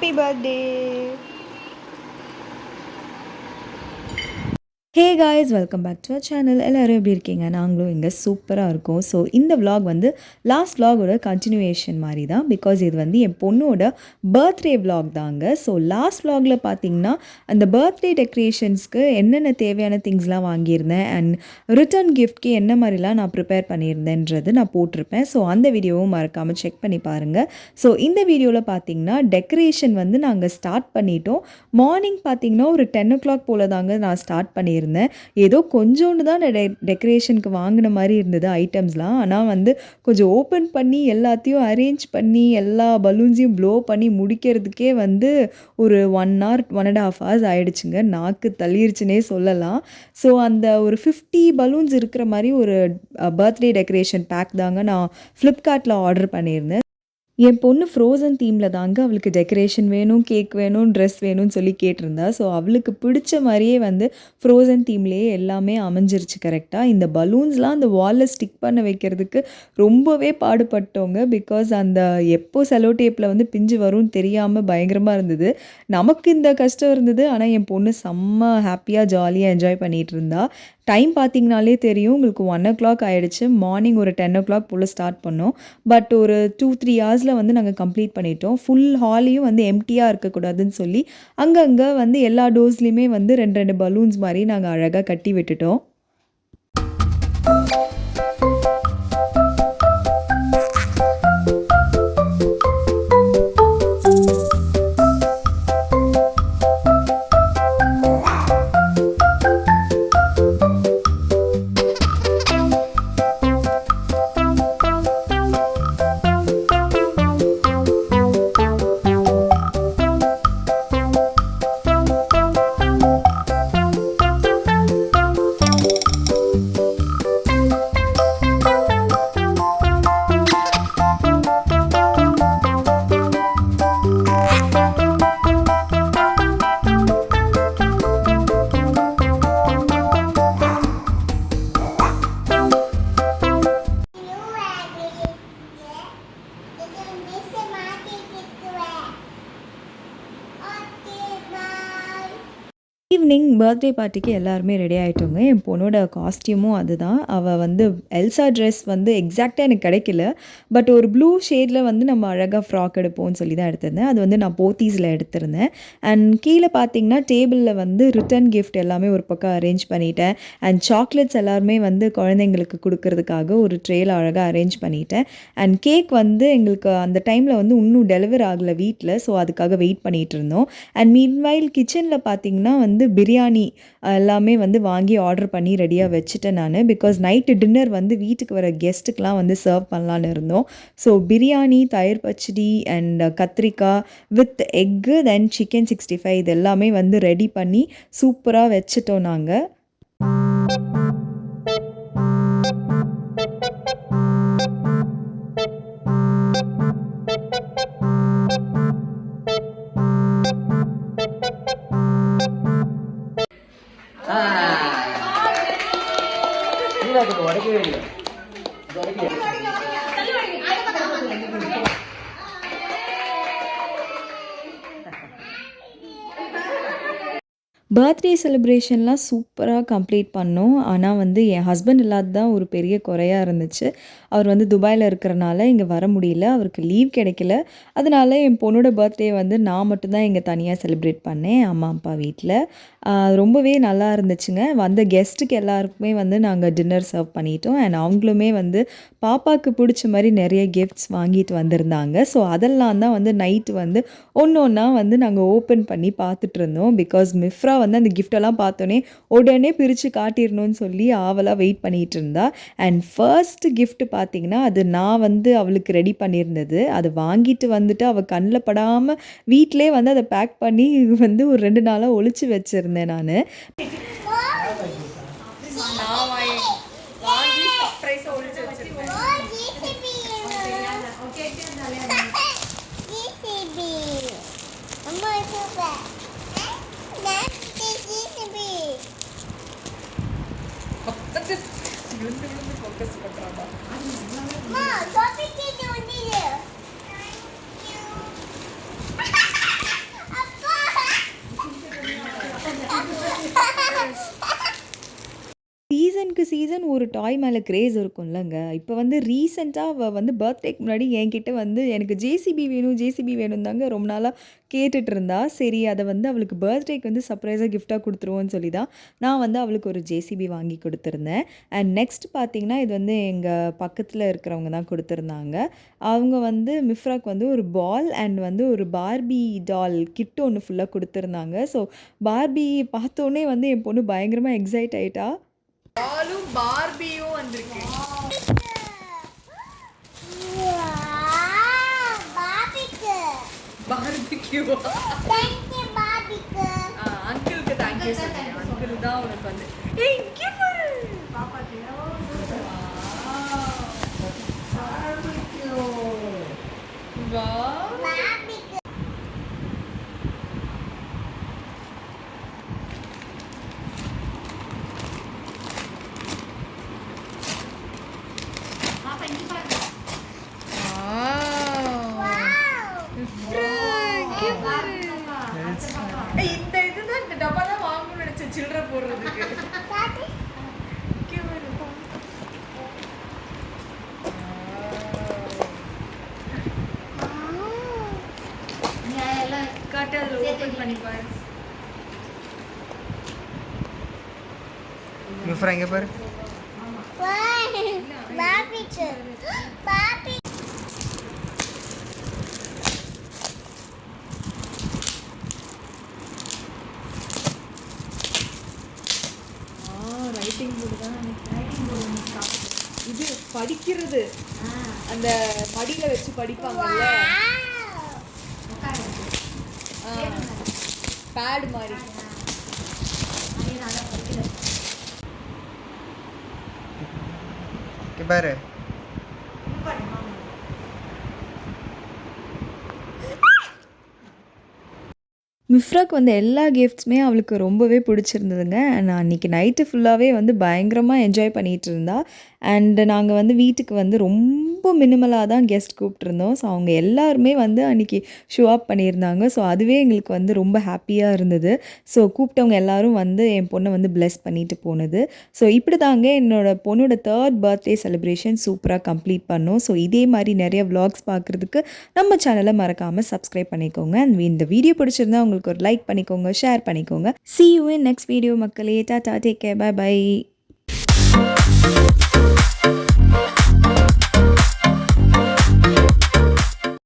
Happy birthday. Hey guys, welcome back to our channel. எல்லோரும் எப்படி இருக்கீங்க? நாங்களும் இங்கே சூப்பராக இருக்கோம். ஸோ இந்த விலாக் வந்து லாஸ்ட் விலாகோட கண்டினியூவேஷன் மாதிரி தான். பிகாஸ் இது வந்து என் பொண்ணோட பர்த்டே விலாக் தாங்க. ஸோ லாஸ்ட் விலாகில் பார்த்தீங்கன்னா அந்த பர்த்டே டெக்கரேஷன்ஸ்க்கு என்னென்ன தேவையான திங்ஸ்லாம் வாங்கியிருந்தேன் அண்ட் ரிட்டர்ன் கிஃப்ட்க்கு என்ன மாதிரிலாம் நான் ப்ரிப்பேர் பண்ணியிருந்தேன்றது நான் போட்டிருப்பேன். ஸோ அந்த வீடியோவும் மறக்காமல் செக் பண்ணி பாருங்கள். ஸோ இந்த வீடியோவில் பார்த்தீங்கன்னா டெக்கரேஷன் வந்து நாங்கள் ஸ்டார்ட் பண்ணிட்டோம். மார்னிங் பார்த்தீங்கன்னா ஒரு 10 o'clock போல் தாங்க நான் ஸ்டார்ட் பண்ணியிருந்தேன். ஏதோ கொஞ்சோண்டு தான் டெக்கரேஷனுக்கு வாங்கின மாதிரி இருந்தது ஐட்டம்ஸ்லாம். ஆனால் வந்து கொஞ்சம் ஓப்பன் பண்ணி எல்லாத்தையும் அரேஞ்ச் பண்ணி எல்லா பலூன்ஸையும் ப்ளோ பண்ணி முடிக்கிறதுக்கே வந்து ஒரு 1 hour 1.5 hours ஆகிடுச்சுங்க. நாக்கு தள்ளிருச்சுனே சொல்லலாம். ஸோ அந்த ஒரு 50 பலூன்ஸ் இருக்கிற மாதிரி ஒரு பர்த்டே டெக்கரேஷன் பேக் தாங்க நான் ஃப்ளிப்கார்ட்டில் ஆர்டர் பண்ணியிருந்தேன். என் பொண்ணு ஃப்ரோசன் தீமில் தாங்க அவளுக்கு டெக்கரேஷன் வேணும், கேக் வேணும், ட்ரெஸ் வேணும்னு சொல்லி கேட்டிருந்தா. ஸோ அவளுக்கு பிடிச்ச மாதிரியே வந்து ஃப்ரோசன் தீம்லேயே எல்லாமே அமைஞ்சிருச்சு கரெக்டாக. இந்த பலூன்ஸ்லாம் அந்த வாலில் ஸ்டிக் பண்ண வைக்கிறதுக்கு ரொம்பவே பாடுபட்டோங்க. பிகாஸ் அந்த எப்போ செலோ டேப்பில் வந்து பிஞ்சு வரும்னு தெரியாமல் பயங்கரமாக இருந்தது. நமக்கு இந்த கஷ்டம் இருந்தது. ஆனால் என் பொண்ணு செம்ம ஹாப்பியாக ஜாலியாக என்ஜாய் பண்ணிகிட்டு இருந்தா. டைம் பார்த்திங்கனாலே தெரியும், உங்களுக்கு 1 o'clock ஆகிடுச்சு. மார்னிங் ஒரு 10 o'clock போல் ஸ்டார்ட் பண்ணோம். பட் ஒரு 2-3 ஹவர்ஸில் வந்து நாங்கள் கம்ப்ளீட் பண்ணிட்டோம். ஃபுல் ஹாலையும் வந்து எம்டியாக இருக்கக்கூடாதுன்னு சொல்லி அங்கங்கே வந்து எல்லா டோர்ஸ்லேயுமே வந்து 2 பலூன்ஸ் மாதிரி நாங்கள் அழகாக கட்டி விட்டுட்டோம். ஈவினிங் பர்த்டே பார்ட்டிக்கு எல்லாருமே ரெடி ஆகிட்டோங்க. என் பொண்ணோட காஸ்டியூமும் அதுதான். அவள் வந்து எல்சா ட்ரெஸ் வந்து எக்ஸாக்டாக எனக்கு கிடைக்கல. பட் ஒரு ப்ளூ ஷேடில் வந்து நம்ம அழகாக ஃப்ராக் எடுப்போம்னு சொல்லி தான் எடுத்திருந்தேன். அது வந்து நான் போத்தீஸில் எடுத்திருந்தேன். அண்ட் கீழே பார்த்தீங்கன்னா டேபிளில் வந்து ரிட்டன் கிஃப்ட் எல்லாமே ஒரு பக்கம் அரேஞ்ச் பண்ணிட்டேன். அண்ட் சாக்லேட்ஸ் எல்லாருமே வந்து குழந்தைங்களுக்கு கொடுக்கறதுக்காக ஒரு ட்ரேயில் அழகாக அரேஞ்ச் பண்ணிட்டேன். அண்ட் கேக் வந்து எங்களுக்கு அந்த டைமில் வந்து இன்னும் டெலிவர் ஆகலை வீட்டில். ஸோ அதுக்காக வெயிட் பண்ணிகிட்டு இருந்தோம். அண்ட் மீன்வைல் கிச்சனில் பார்த்தீங்கன்னா வந்து பிரியாணி எல்லாமே வந்து வாங்கி ஆர்டர் பண்ணி ரெடியாக வச்சுட்டேன் நான். பிகாஸ் நைட்டு டின்னர் வந்து வீட்டுக்கு வர கெஸ்ட்டுக்கெலாம் வந்து சர்வ் பண்ணலான்னு இருந்தோம். ஸோ பிரியாணி, தயிர் பச்சடி அண்ட் கத்திரிக்காய் வித் எக்கு, தென் சிக்கன் 65 இது எல்லாமே வந்து ரெடி பண்ணி சூப்பராக வச்சுட்டோம் நாங்கள். உடைக்கவே இல்லை. பர்த்டே செலிப்ரேஷன்லாம் சூப்பராக கம்ப்ளீட் பண்ணோம். ஆனால் வந்து என் ஹஸ்பண்ட் இல்லாத தான் ஒரு பெரிய குறையாக இருந்துச்சு. அவர் வந்து துபாயில் இருக்கிறனால இங்கே வர முடியல, அவருக்கு லீவ் கிடைக்கல. அதனால என் பொண்ணோட பர்த்டே வந்து நான் மட்டும்தான் இங்கே தனியாக செலிப்ரேட் பண்ணேன் அம்மா அப்பா வீட்டில். ரொம்பவே நல்லா இருந்துச்சுங்க. வந்த கெஸ்ட்டுக்கு எல்லாருக்குமே வந்து நாங்கள் டின்னர் சர்வ் பண்ணிட்டோம். அண்ட் அவங்களுமே வந்து பாப்பாவுக்கு பிடிச்ச மாதிரி நிறைய கிஃப்ட்ஸ் வாங்கிட்டு வந்திருந்தாங்க. ஸோ அதெல்லாம் தான் வந்து நைட்டு வந்து ஒன்று ஒன்றா வந்து நாங்கள் ஓப்பன் பண்ணி பார்த்துட்டு இருந்தோம். பிகாஸ் மிஃப்ரா வந்து அந்த கிஃப்டெல்லாம் பார்த்தோன்னே உடனே பிரித்து காட்டிடணும்னு சொல்லி ஆவலாக வெயிட் பண்ணிகிட்டு இருந்தா. அண்ட் ஃபர்ஸ்ட் கிஃப்ட் பார்த்திங்கன்னா அது நான் வந்து அவளுக்கு ரெடி பண்ணியிருந்தது. அதை வாங்கிட்டு வந்துட்டு அவள் கண்ணில் படாமல் வீட்டிலே வந்து அதை பேக் பண்ணி வந்து ஒரு 2 நாளாக ஒளிச்சு வச்சுருந்தேன் நான். பொண்ணுக்குன்னு ஒரு டாய் மேல கிரேஸ் இருக்கும்லங்க. இப்ப வந்து ரீசென்ட்டா அவ வந்து பர்த்டேக்கு முன்னாடி என்கிட்ட வந்து எனக்கு ஜேசிபி வேணும், ஜேசிபி வேணும் தாங்க ரொம்ப நாளா கேட்டுட்டு இருந்தா. சரி அத வந்து அவளுக்கு பர்த்டேக்கு வந்து சர்ப்ரைஸா கிஃப்ட்டா குடுத்துருவோம்னு சொல்லி தான் நான் வந்து அவளுக்கு ஒரு ஜேசிபி வாங்கி குடுத்துருந்தேன். அண்ட் நெக்ஸ்ட் பார்த்தீங்கன்னா, இது வந்து எங்க பக்கத்துல இருக்கிறவங்க தான் குடுத்துருந்தாங்க. அவங்க வந்து மிஃப்ராக்கு வந்து ஒரு பால் அண்ட் வந்து ஒரு பார்பி டால் கிட் ஒண்ணு ஃபுல்லா குடுத்துருந்தாங்க. ஸோ பார்பி பார்த்தோனே வந்து என் பொண்ணு பயங்கரமா எக்ஸைட் ஆயிட்டா. பாலும் பார்பியும் வந்திருக்கு. பார்பிக்யூ. அங்கிளுக்கு தேங்க்யூ சொல்லுங்க. அங்கிள் தான் உனக்கு வந்து ஏய் இங்க பாரு பாப்பாத்தியா. பார்பிக்யூ. வா பாப்பா இங்க பாரு. இந்த இதுதான் இந்த டப்பா தான் வாங்கணும்னு நினைச்சேன் சில்லறை போடுறதுக்கு. காட்டு அதுல ஓபன் பண்ணி பாரு. மிஃப்ரா இங்க பாரு. ரைட்டிங் போர்டு தான் ரைட்டிங் போர்டு இது படிக்கிறது அந்த மடியில வச்சு படிப்பாங்கல்ல பேட் மாதிரி. இங்க பாரு. மிஃப்ராக்கு வந்து எல்லா கிஃப்ட்ஸுமே அவளுக்கு ரொம்பவே பிடிச்சிருந்ததுங்க. நான் அன்றைக்கி நைட்டு ஃபுல்லாகவே வந்து பயங்கரமா என்ஜாய் பண்ணிகிட்டு இருந்தா. அண்ட் நாங்க வந்து வீட்டுக்கு வந்து ரொம்ப மினிமலாக தான் கெஸ்ட் கூப்பிட்டுருந்தோம். ஸோ அவங்க எல்லாருமே வந்து அன்றைக்கி ஷோ அப் பண்ணியிருந்தாங்க. ஸோ அதுவே எங்களுக்கு வந்து ரொம்ப ஹாப்பியாக இருந்தது. ஸோ கூப்பிட்டவங்க எல்லாரும் வந்து என் பொண்ணை வந்து பிளெஸ் பண்ணிட்டு போனது. ஸோ இப்படி தாங்க என்னோட பொண்ணோட 3rd பர்த்டே செலிப்ரேஷன் சூப்பராக கம்ப்ளீட் பண்ணோம். ஸோ இதே மாதிரி நிறைய விளாக்ஸ் பார்க்குறதுக்கு நம்ம சேனலை மறக்காமல் சப்ஸ்கிரைப் பண்ணிக்கோங்க. அண்ட் இந்த வீடியோ பிடிச்சிருந்தா உங்களுக்கு ஒரு லைக் பண்ணிக்கோங்க, ஷேர் பண்ணிக்கோங்க. See you in next video மக்களே. Tata, take care, bye by.